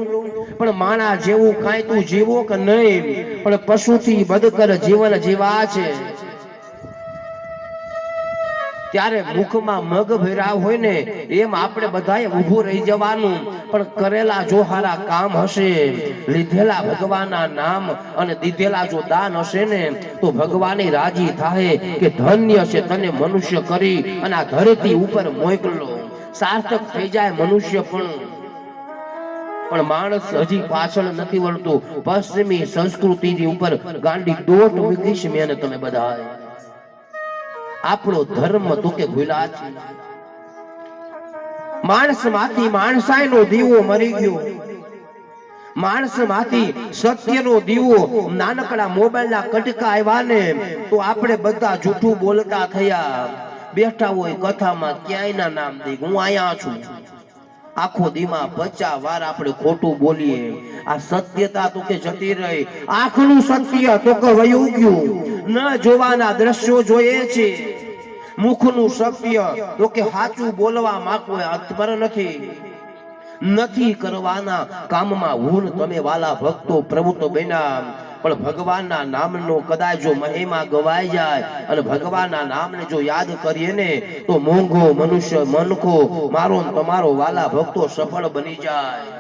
બોલું? પણ માણા જેવું કાંઈ તું જીવો કે નહીં, પણ પશુથી બદકર જીવન જીવા છે. ત્યારે મુખમાં મગ ભર્યા હોય ને એમ આપણે બધાએ ઊભું રહી જવાનું. પણ કરેલા જો હારા કામ હશે, લીધેલા ભગવાનના નામ અને દીધેલા જો દાન હશે ને, તો ભગવાને રાજી થાય કે ધન્ય છે તને મનુષ્ય કરી અને આ ધરતી ઉપર મોકલો. સાર્થક થઈ જાય મનુષ્ય પણ માણસ હજી પાછળ નથી વળતું. પશ્ચિમી સંસ્કૃતિની ઉપર ગાંડી દોટ મૂકી છે મેં તમે બધા. આપણો ધર્મ તો કે ભૂલા છે. માણસ માંથી માણસાઈનો દીવો મરી ગયો. માણસ માંથી સત્યનો દીવો નાનકડા મોબાઈલના કટકા આવ્યા ને તો આપણે બધા જૂઠું બોલતા થયા. બેઠા હોય કથામાં ક્યાંય ના નામ દે હું અહીંયા છું. આખો દીમાં 50 વાર આપણે ખોટું બોલીએ. આ સત્યતા તો કે જતી રહી. આંખનું સત્ય તો કે વયું ગયું. ન જોવાના દ્રશ્યો જોઈએ છે. મુખનું સત્ય તો કે સાચું બોલવા માંગવું અર્થપર નથી કરવાના કામમાં હું તમે વાલા ભક્તો પ્રવૃત્ત બન્યા. પણ ભગવાનના નામનો કદાચ જો મહિમા ગવાઈ જાય અને ભગવાનના નામને જો યાદ કરીએ ને તો મોંઘો મનુષ્ય મનકો મારો તમારો વાલા ભક્તો સફળ બની જાય.